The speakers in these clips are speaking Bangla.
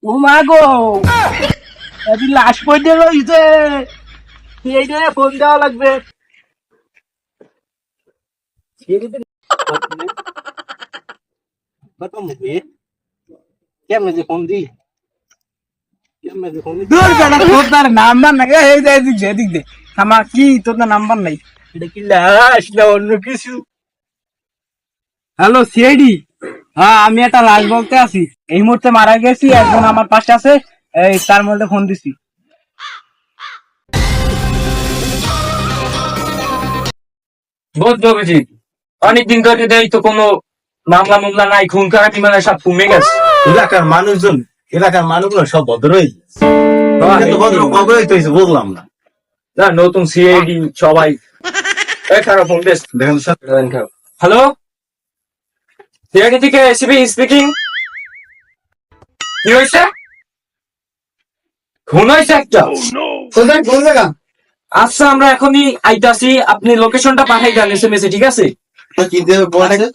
ও মা গো, এদিন লাশ পড়ে রয়েছে, এই জন্য ফোন দেওয়া লাগবে। কেমন যে ফোন দি নাম্বার নাই, এই যে এদিক দে আমার কি তোর নাম্বার নাই, এটা কি লাশ না অন্য কিছু? হ্যালো সিআইডি, হ্যাঁ আমি একটা লাশ বলতে আছি, এই মুহূর্তে মারা গেছি, একজন আমার পাশে আছে, এই তার মধ্যে ফোন দিছি। বুঝতে পেরেছি। অনেকদিন ধরে দেই তো কোনো মামলা নাই, খুন খারাপি মানে সব কমে গেছে। এলাকার মানুষগুলো সব ভদ্রই, ভদ্র কবে হইতেছে বুঝলাম না। নতুন সিআইডি সবাই খারাপ ফোন বেশ দেখেন স্যার, হ্যালো, সিআইডি থেকে এসিপি স্পিকিং। কি হয়েছে? খুন হয়েছে একটা? কোথায় কোন জায়গা? আচ্ছা আমরা এখনই আইতাছি, আপনি লোকেশনটা পাঠাই দেন এসএমএস এ, ঠিক আছে?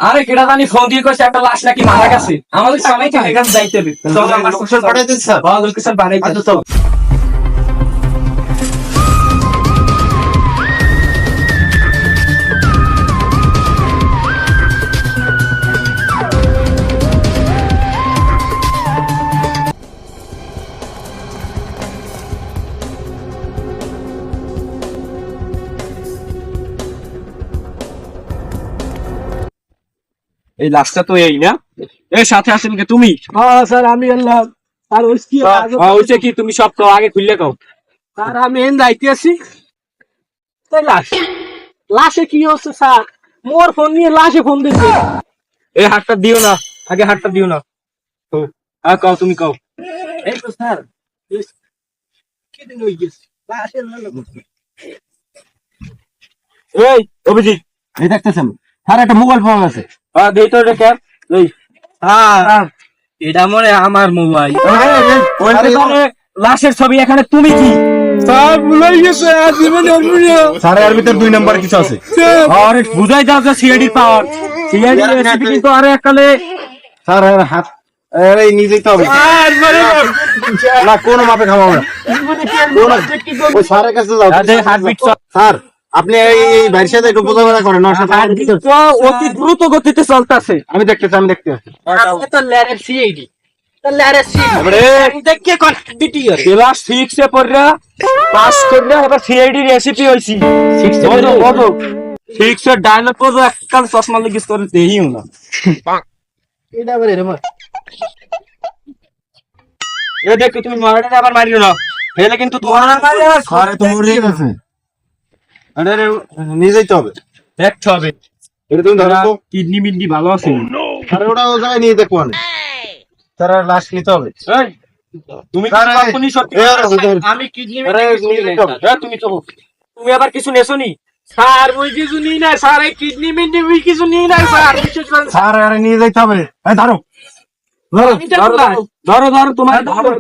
আরে কেটা জানি ফোন দিয়ে কইছে একটা লাশ নাকি মারা গেছে, আমাদের সবাইকে এখানে যাইতে হবে। চলো আমরা লোকেশন পাঠাই দিচ্ছি স্যার। হ্যাঁ লোকেশন পাঠাই দিচ্ছি, চলো। এই লাশটা তো এই না, এর সাথে আছেন কি তুমি? হ্যাঁ স্যার আমি এলাম। আর ওই কি হয়েছে কি তুমি সব কও, আগে খুললে কও। স্যার আমি এন যাইতে আছি, তাই লাশে কি হচ্ছে স্যার? মোর ফোন নিয়ে লাশে ফোন দিচ্ছে। এই হাতটা দিও না, আগে হাতটা দিও না। হ্যাঁ কও, তুমি কও। এই তো স্যার, কি দিন হয়ে গেছে লাশের এই অভিজিৎ, এই দেখতেছেন স্যার একটা মোবাইল ফোন আছে। হ্যাঁ দেই তো রে ক্যাপ, এই স্যার এটা মনে আমার মোবাইল। লাশের ছবি, এখানে তুমি কি? স্যার ভুলাই গেছে, আর জীবনে স্যার এর ভিতর 2 নাম্বার কিছু আছে। আরে বুঝাই দাও যে সিআইডির পাওয়ার, সিআইডির রেসিপি কিন্তু আরে এককালে। স্যার এর হাত এই নিজেই তো হবে না, কোনো মাপে খাবো না। ওই স্যারের কাছে যাও। হার্টবিট স্যার আপনি এই ভাইয়ের সাথে একটু বোঝাপড়া করেন, ওর সাথে অতি দ্রুত গতিতে চলতেছে। আমি দেখতেছি। তো ল্যারের সিআইডি, তো ল্যারের সিআইডি দেখে কন্টিটি আছে। ক্লাস 6 এ পড়রা পাস করলে এবার সিআইডি রেসিপি হইছি। 6 এর ডায়লগ পড়ো, এককাল চশমা লাগিস করে দেহিও না। এটা বলে রে মা, এ দেখো তুমি মারাটা আবার মারিও না, হেলে কিন্তু তোমার মারে। স্যার তো মরে গেছে, আরে নিজেই তো হবে, দেখতে হবে। এটা তুমি ধরো তো। কিডনি মিডনি ভালো আছে? আরে ওটা ও জায়গায় নিয়ে দেখো না, স্যার আর লাশ নিতে হবে। এই তুমি কি কখনই সত্যি? আমি কিডনি তুমি তো তুমি আবার কিছু নেছনি? স্যার ওই কিছু নিই না স্যার, এই কিডনি মিডনি ওই কিছু নিই না স্যার, বিশেষ করে স্যার আরে নিয়ে যেতে হবে। এই ধরো ধরো ধরো তোমার ধরো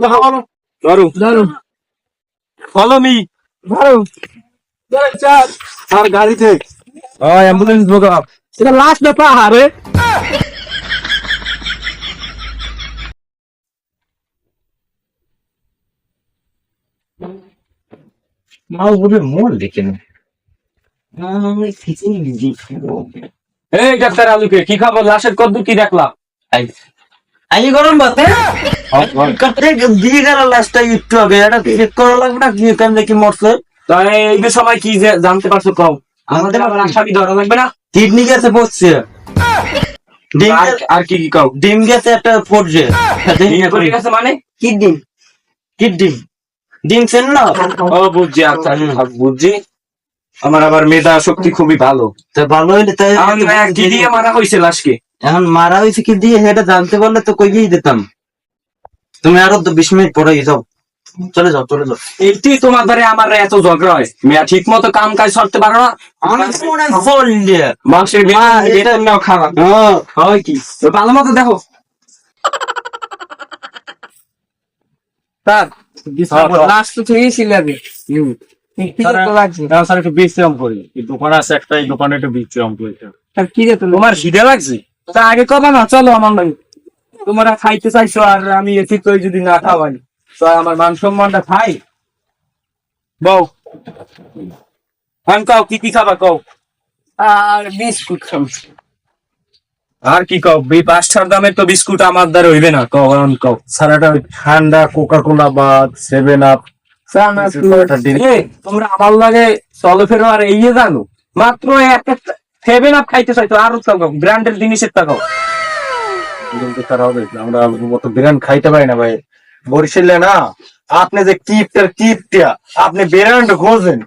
ধরো ফলো মি। ধরো স্যার, স্যার গাড়িতে অ্যাম্বুলেন্স বোকা। এটা লাস্ট ব্যাপার আরে। মাল বলে মোর দেখেন। এই ডাক্তার আলুকে কি খবর? লাশের কদ্দুর কি দেখলাম? আই গরম বাতে কত দিয়ে গেল লাস্টটা একটু আগে, এটা চেক করা লাগবে না কি কেমনে কি মরছে। তাই এই সময় কি জানতে পারছো কও? আমাদের আবার আসামি ধরা লাগবে না? কিডনি গেছে পড়ছে, ডিম আর কি কি কও? ডিম গেছে একটা পড়ছে, পড়ে গেছে মানে কিডনি কিডনি ডিম সেন না। ও বুঝছি, আচ্ছা বুঝছি। আমার আবার মেধা শক্তি খুবই ভালো। তা ভালো হইলে তাই কি দিয়ে মারা হয়েছে লাশকে? এখন মারা হয়েছে কি দিয়ে সেটা জানতে পারলে তো কইয়েই দিতাম। তুমি আরো 20 মিনিট পরে যাও, চলে যাও। এইটি তোমার দ্বারা আমার এত ঝগড়া হয়, মেয়া ঠিক মতো কাম কাজ করতে পারো না। মানুষের এটা নাও খারাপ হয় কি, ভালো মতো দেখো। স্যার লাস্ট তো থেকেই লাগে স্যার একটু বিশ্রাম করি, দোকান আছে একটা, এই দোকানে একটু বিশ্রাম করি। স্যার কি রে তোমার খিদে লাগছে? তা আগে কথা না, চলো আমার লাগে। তোমরা খাইতে চাইছো আর আমি এসি তো যদি না খাওয়াই তো আমার মান সম্মানটা খাই। বউ কাও কি কি খাবা কও? আর বিস্কুট খাম। আর কি কও? 5টার দামের তো বিস্কুট আমার দ্বারা হইবে না। কও এখন কও। সারাটা ঠান্ডা কোকা কোলা বা 7 আপ তোমরা আমার লাগে চলো ফেরো আর এই জানো মাত্র একটা 7 আপ খাইতে চাইতো আরো চাও ব্র্যান্ডের জিনিসের টাকাও। আমরা মতো বিরান খাইতে পারি না ভাই। বরিশালে না আপনি যে কিপটা আপনি বিরান খোঁজেন।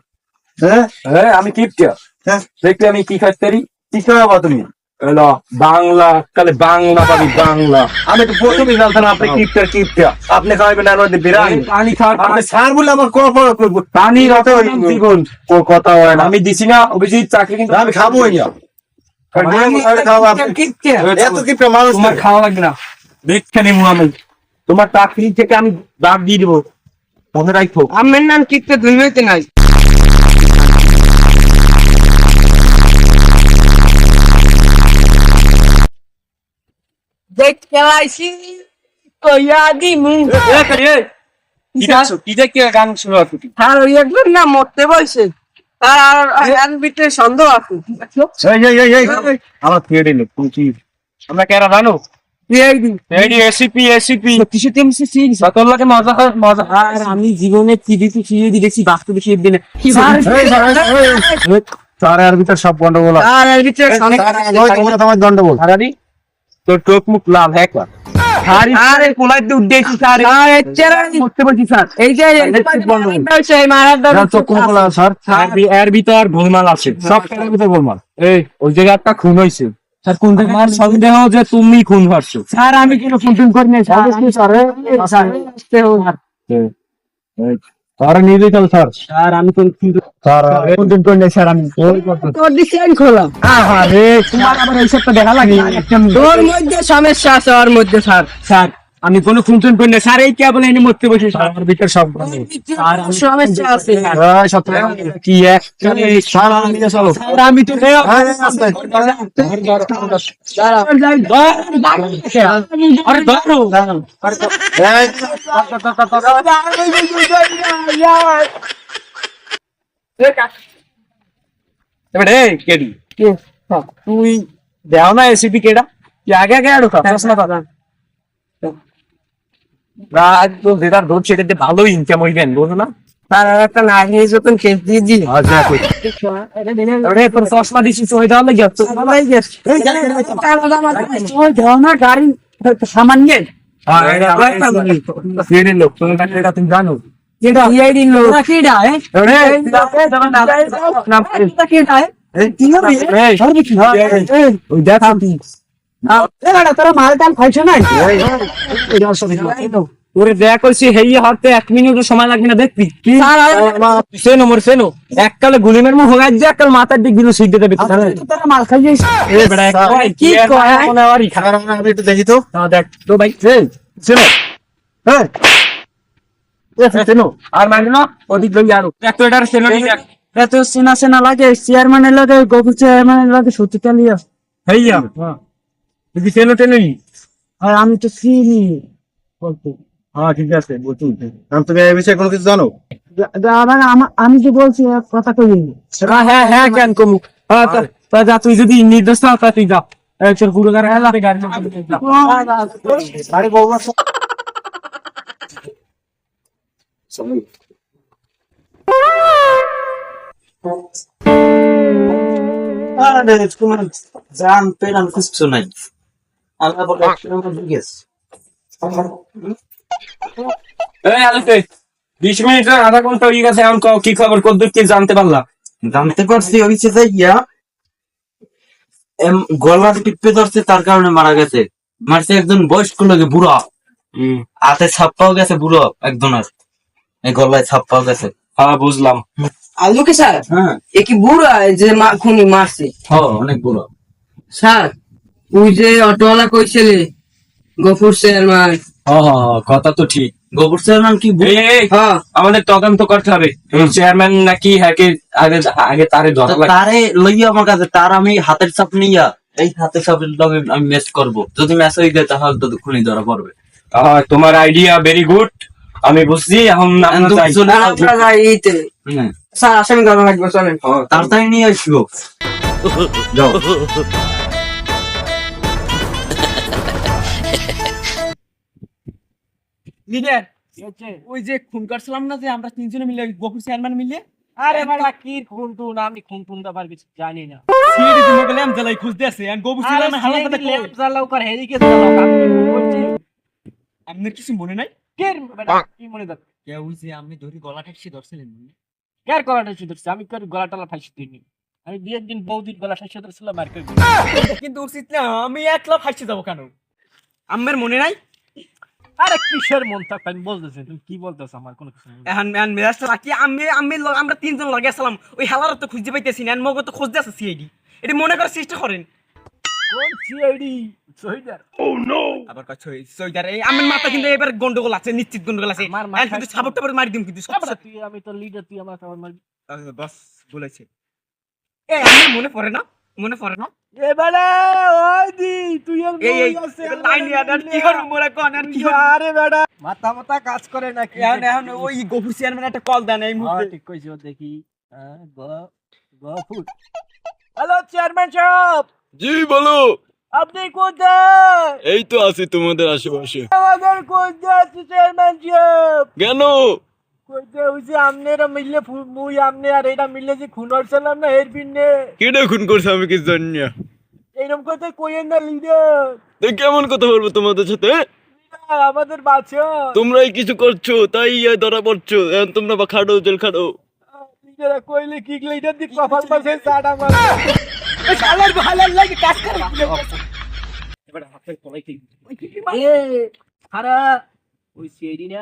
হ্যাঁ আমি কিপটা হ্যাঁ দেখতে আমি কি খাইতে পারি। কি খাওয়াবা তুমি? এলো বাংলা কালে বাংলা পাবি বাংলা। আমি তো প্রথমেই জানতাম আপনি কিপটা আপনি খাওয়াবেন আর ওদের বিরান পানি খাওয়ার আপনি স্যার বলে আমার পানির অত দ্বিগুণ কথা হয় না। আমি দিছি না অভিজিৎ চাকরি কিন্তু আমি খাবোই না। এত কিপটা মানুষ তোমার খাওয়া লাগবে না। দেখে নিবো আমি তোমার চাকরি থেকে আমি বাদ দিয়ে দিবো মনে রাখো। আমার নাম কিকতে দুইতে নাই। দেখতে আইছি কইয়া দিমু। কি দেখে গান শুরু আছে? আর ওই একজন না মরতে বলছে আর আর ভিতরে সন্দেহ আছে। আমার থিয়েটার লোক কি আমরা কেরা জানো? আর আমি জীবনে টিভিতে ফিরে দিয়েছি বাস্তবে ফিরে দিনে তার আর ভিতর সব গন্ডগোল আছে। আর এর ভিতরে তোমার গন্ডগোল তোর চোখ মুখ লাল হ্যাঁ আরে কোলাই তো উঠেছি স্যার। আর এছাড়া করতে বলছি স্যার এই যে সেই মারার দাও চোখ মুখ স্যার এর ভিতর গোলমাল আছে সব সব ভিতর গোলমাল। এই ওই জায়গায় একটা খুন হয়েছে স্যার। কোন থেকে আমার সন্দেহ যে তুমি খুন হচ্ছো স্যার। আমি কেন ফোন করে নেই স্যার। তারা নিজেই চল স্যার। স্যার আমি কোন স্যার কোন করে নেই স্যার। আমি তোর ডিসেন্ট খোলাম। আরে তোমার আবার এইসব তো দেখা লাগে। তোর মধ্যে সমস্যা আছে ওর মধ্যে স্যার। স্যার আমি কোনো খুন টুন করি না স্যার। এই কে বলে এনে মরতে বসে স্যার আমার ভিতর সব সমস্যা আছে কি এক স্যার আমি নিজে চলো। স্যার আমি তো আরে ধরো এবারে কেডি তুই দেও না এসিপি কেডা কি আগে আগে আড়ো চশমা দাদা রাত তো যেটা রোড সেটাতে ভালো ইনকাম হইবেন বুঝো না। স্যার আর একটা নারী যখন কেস দিয়ে দিল তোর চশমা দিছি তো ওই দেওয়া লাগে গাড়ি সামান্য লোক তুমি জানো তোরা মাল টাল খাইছো না? তোরে দেয়া করছি হেই হতে 1 মিনিট সময় লাগবে না দেখবি সেনো মোর সেনো এককালে গুলিমের মুখ হোগাই যে এককাল মাথার দিক দিল সিদ্ধ দেবে তোরা মাল খাইছিস কি কয় আমি একটু দেখি তো। দেখ তো ভাই সেনো হ্যাঁ সেনো আর মানে না ওদিক লই আরো এক তো এটার সেনো দেখ এত চেনা চেনা লাগে চেয়ারম্যানের লাগে গভু চেয়ারম্যানের লাগে সত্যিটা লিয়া হেইয়া তুই সেনো টেনই আর আমি তো চিনি হ্যাঁ ঠিক আছে বলছি। তুমি এই বিষয়ে কোনো কিছু জানো? আমি যে বলছি এক কথা কই হ্যাঁ হ্যাঁ কেন কমু তা যা তুই যদি নির্দেশ না তা তুই যা চল পুরো গাড়ি গাড়ি বলবো জান পেলাম কিছু নাই। আল্লাহ বলে গেছে 20 মিনিট আধা ঘন্টা হয়ে গেছে এখন কি খবর কদ্দুর কি জানতে পারলা? জানতে পারছি হয়েছে যে গলার টিপে ধরছে তার কারণে মারা গেছে। মারছে একজন বয়স্ক লোকে বুড়া হাতে ছাপ পাওয়া গেছে বুড়ো একজনের এই গলায় ছাপ পাওয়া গেছে। হ্যাঁ বুঝলাম। আলুকে স্যার হ্যাঁ এ কি বুড়া যে খুনি মারছে? অনেক বুড়ো স্যার ওই যে অটোওয়ালা কইছিলে গফুর চেয়ারম্যান। কথা তো ঠিক। গোবর চেয়ারম্যান কি হ্যাঁ আমাদের তদন্ত করতে হবে চেয়ারম্যান নাকি হ্যাকে আগে আগে তারে ধরা লাগে। তারে লইয়া আমার কাছে তার আমি হাতের চাপ নিয়া এই হাতে সাপের লগে আমি ম্যাচ করব, যদি ম্যাচ হয়ে যায় তাহলে তো খুনি ধরা পড়বে। তোমার আইডিয়া ভেরি গুড, আমি বুঝছি। এখন আমরা যাই। আমরা যাই এইতে। হ্যাঁ, স্যার আসামি ধরা লাগবে, চলেন। তাড়াতাড়ি নিয়ে আসবো। যাও। লিডার, ওই যে খুন করছিলাম না যে আমরা তিনজনে মিলে, গফুর চেয়ারম্যান মিলে। আরে বাবা কি খুন টুন, আমি খুন টুন ব্যাপার কিছু জানি না। সিডি তুমি গেলে আমি জ্বালাই খুঁজতে আছে, আর গফুর চেয়ারম্যান হালা কথা কই। জ্বালাও কর হেদিকে জ্বালাও, আমি কি বলছি? আপনার কিছু মনে নাই? কের বেটা কি মনে থাক? কে ওই যে আপনি ধরি গলা ঠেকছি ধরছিলেন? কের গলাটা ধরছে? আমি কার গলা টলা ফাইছি দিইনি। আমি বিয়ের দিন বৌদির গলা ফাইছি ধরছিলাম আর কই। কিন্তু উচিত না, আমি একলা ফাইছি যাব কেন? আমার মনে নাই? আরে কিসের মন থাক, আমি বলতেছি, তুমি কি বলতেছো আমার কোনো কিছু মনে নাই। এখন ম্যান মেজাজটা রাখি, আমরা তিনজন লগে আসলাম, ওই হালার তো খুঁজতে পাইতেছি না, মগ তো খুঁজতে আছে সিআইডি। এটা মনে করে চেষ্টা করেন। কোন সিআইডি? সহিদার? আবার কাছে সইদার এই আমার মাথা কিন্তু এবার গন্ডগোল আছে, নিশ্চিত গন্ডগোল আছে। আমার আর কিন্তু সাপোর্ট টাপোর্ট মারি দিম কিন্তু সব তুই, আমি তো লিডার, তুই আমার খাবার মারবি। বস বলেছে। এই আমার মনে পড়ে না, মনে পড়ে না। এ বেটা ওই দি তুই আর এই এই লাইন আর কি করব মোরা কোন আর কি করব? আরে বেটা মাথা মাথা কাজ করে না কি? এখন ওই গফুর চেয়ারম্যান একটা কল দেন এই মুহূর্তে। ঠিক কইছো, দেখি। গফুর। হ্যালো চেয়ারম্যান সাহেব, জি বলো। আপনি কোথায়? এই তো আছি তোমাদের আশেপাশে। আমাদের কোথায় আছে চেয়ারম্যান সাহেব? কেন? কোথায় হইছে আপনারা মিললে মুই আপনি আর এটা মিললে যে খুন হচ্ছিলাম না এর পিনে? কেডে খুন করছে আমি কি জানি না। এইরকম কথা কইেন না লিডার। তো কেমন কথা বলবো তোমাদের সাথে? আমাদের বাচ্চা তোমরাই কিছু করছো তাই ধরা পড়ছো। এখন তোমরা বা খাটো জেল খাটো। লিডার কইলে কি লিডার দি কপাল পাশে সাড়া মারে। এই শালার ভালো লাগে কাজ করে। এবার হাতে কলাই কি? এ হারা ওই সিআইডি না,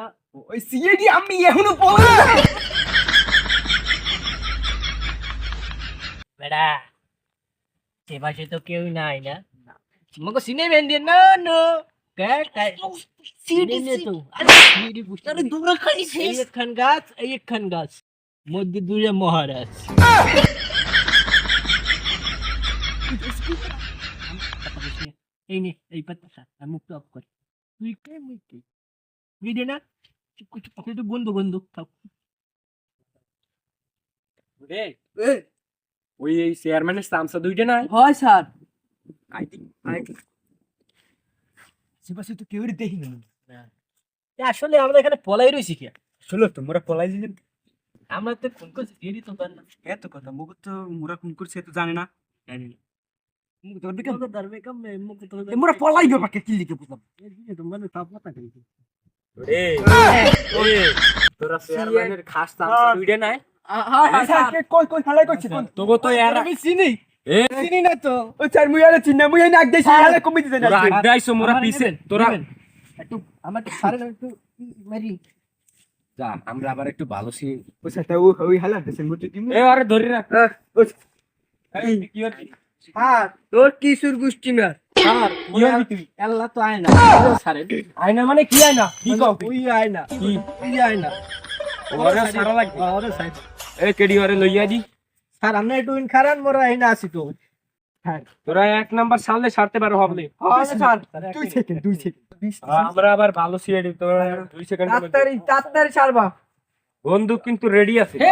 ওই সিআইডি আমি এখনো বলে না। বেটা সে পাশে তো কেউ নাই না, মগো সিনে বেন্দিয়ে না নো কে কে সিডি তো সিডি বুঝতে আরে দূরে খালি শেষ। এই একখান গাছ মধ্যে দূরে মহারাজ। এই নে এই পাতা আমি মুক্ত অফ কর। তুই কে মুই কে ভিডিও না কিছু পাখি তো গন্ধ গন্ধ থাক। রে ওই এই চেয়ারম্যানের সামসা দুইটা নাই? হয় স্যার, আই থিং সেপাশে তো কেউ দেখি না। আসলে আমরা এখানে পলাই রইছি কি? চলো তোমরা পলাই দিলেন। আমরা তো ফোন করছি দিয়ে দিত পার না। এত কথা মুখ তো মোরা খুন করছে তো জানে না। মুখ তো বিকাম ধরবে কম মুখ তো মোরা পলাই গো পাকে কি লিখে বুঝলাম। তো মানে তাপ মাথা করি। রে তোরা চেয়ারম্যানের খাস সামসা দুইটা নাই? হ্যাঁ স্যার কই কই হালাই কইছি তোগো তো এর আমি চিনি এ চিনি না তো। ও স্যার মুই আর চিনি না, মুই নাক দেই হালাই কমি দিতে না। তোরা আইছো মোরা পিছে তোরা একটু আমার সারে একটু মারি যা, আমরা আবার একটু ভালো সি। ও স্যার তো ওই হালাই দেন মুতে দিমু। এ আরে ধরে রাখ। এই কি আর হ্যাঁ তোর কিশোর গোষ্ঠী না আর আল্লাহ তো আয় না সারে আয়না মানে কি আয়না? কি কও? ওই আয় না কি ওই আয় না ওরে সারা লাগবে। ওরে সাইড এ কেডি ওরে লইয়া দি। স্যার আমরা একটু ইন খারান মোরা এই না আসি তো। হ্যাঁ তোরা এক নাম্বার সালে ছাড়তে পারো হবে। স্যার 2 সেকেন্ড 2 সেকেন্ড আমরা আবার ভালো সিআইডি, তোরা 2 সেকেন্ড তাড়াতাড়ি ছাড়বা। বন্দুক কিন্তু রেডি আছে। হে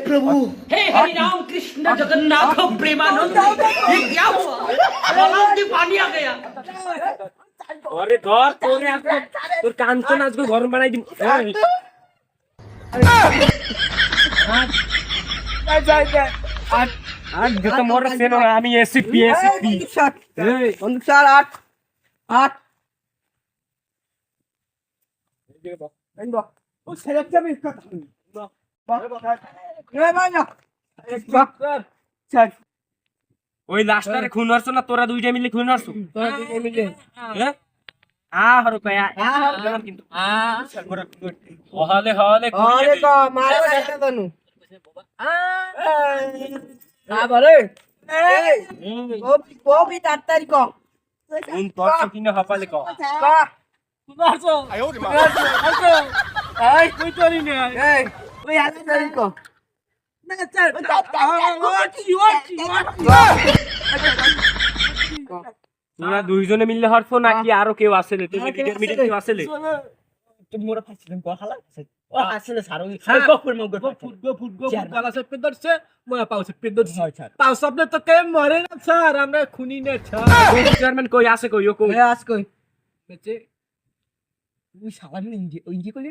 প্রভু हे हरि राम कृष्ण जगन्नाथ प्रेमानंद ये क्या हुआ गलाव में पानी आ गया ওরে ধর তোরে আজকে তোর কাঞ্চন আজকে গরম বানাই দিম। আর যেটা মোরে সেনো না, আমি এসিপি এসিপি। এই বন্ধু স্যার 8 ও সেরেপ যাবে কথা ওই লাস্টারে খুন হরছ না? তোরা দুইটা মিলে খুন হরছ? হ্যাঁ আ হর কয়া আ হর কিন্তু হলে হলে আরে তো মারো এটা জানু না বলে এই কবি তাড়াতাড়ি ক কোন তোর কিনে হপালে ক ক মারছো মারছো এই কই তোরি না এই ওই তাড়াতাড়ি ক না স্যার তোরা দুইজনে মিললে হরফো নাকি আরো কেউ আছে রে? তুমি মিডিয়া কেউ আছে রে? তুমি মোরা ফাইছিলেন কো হালা ও আসলে স্যার ওই গফুর মগ গলা চেপে ধরছে মই পাউ চেপে ধরছে পাউ সামনে তো কে মরে না স্যার আমরা খুনি না স্যার চেয়ারম্যান কই আছে কই ও কই? আজ কই বেচে ওই শালা ইন্ডিয়া কইলি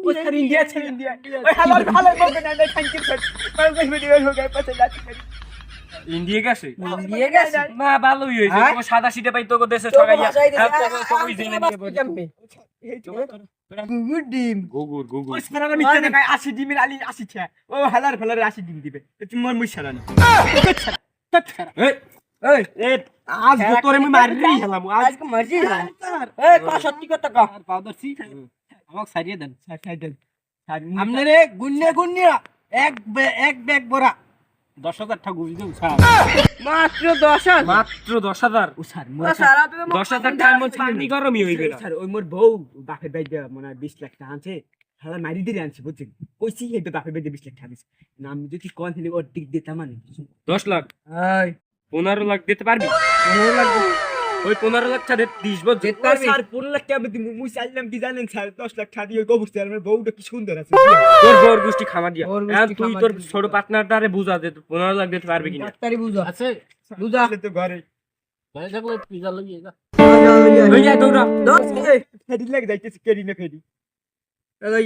ওই স্যার ইন্ডিয়া ছে ইন্ডিয়া ওই হালার হালার মগ না না থ্যাংক ইউ স্যার পাই ভিডিও হয়ে গেছে পাছে লাতি ইন্ডিয়া গেছে? ইন্ডিয়া গেছে না ভালোই হইছে, তোমার সাদা সিটে পাই তোকে দেশে ঠকাইয়া কই জেনে নিয়ে বসে। গুড ডিম গুগুর গুগুর ওই স্যার আমি মিথ্যা না 80 ডিমের আলি 80 ছে ও হালার ফালার 80 ডিম দিবে তুমি মোর মুই সারানি এই এই এ আজ তোরে মুই মারি হেলাম আজ মারজি স্যার এই ক সত্যি কথা ক পাউ ধরছি আমাকে সারিয়ে দেন স্যার সাইড দেন আমনে গুন্নে এক ব্যাগ ভরা 10,000 টাকা গুজি দেব স্যার মাত্র 10 মাত্র 10,000? ও স্যার স্যার 10,000 টাকার মধ্যে পানি গরমই হইবে না। স্যার ওই মোর বউ বাপের বাইদে মানে 20 লাখ টাকা আনছে হালা মারি দিয়ে আনছে বুঝছেন কইছি হেবে বাপের বাইদে 20 লাখ টাকা দিছে না আমি যদি কোন হলে ওর দিক দিতাম মানে 10 লাখ এই 15 লাখ দিতে পারবি? ওই 15 লাখ টাকা 30 বছর যেতে পারবি? স্যার 15 লাখ টাকা দিমু মুই চাইলাম কি জানেন স্যার 10 লাখ টাকা দিয়ে কবুর স্যার আমার বউটা কি সুন্দর আছে তোর বউর গোষ্ঠী খামা দিয়া বউর গোষ্ঠী এখন তুই খামা তোর দিয়া। ছোট পার্টনারটারে বুঝা দে 15 লাখ দিতে পারবি কিনা। ডাক্তারি বুঝো আছে বুঝা আসলে তো ঘরে ভাই থাকলে পিজা লাগিয়ে যা ওই যা দৌড়া ফেরি লাগে যাইতেছি কেরি না ফেরি এই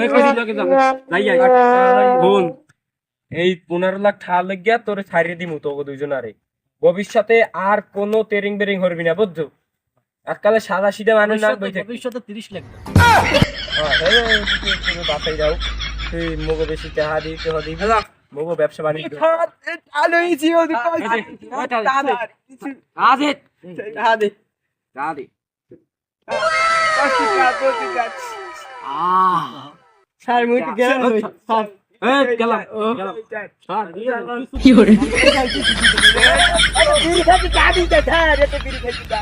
এই কই দিল কে যাব যাই যাই বোন এই 15 লাখ টাকা লাগিয়া তোরে ছাড়িয়ে দিমু তোকে দুইজনারে ভবিষ্যতে আর কোনো তেরিং বেরিং হরবি না বুঝছো আজকালে সাদা সিধা মানুষ না বইতে ভবিষ্যতে 30 লাখ তুমি বাসাই যাও তুই মগো বেশি টাকা দিতে হদি মগো ব্যবসা বাণিজ্য আলোই জিও দি আদে আদে আদে স্যার মুই তো গেলাম এই গেলাম কি হরে বিড়ি খাইতে চা দিতে স্যার এত বিড়ি খাইতে চা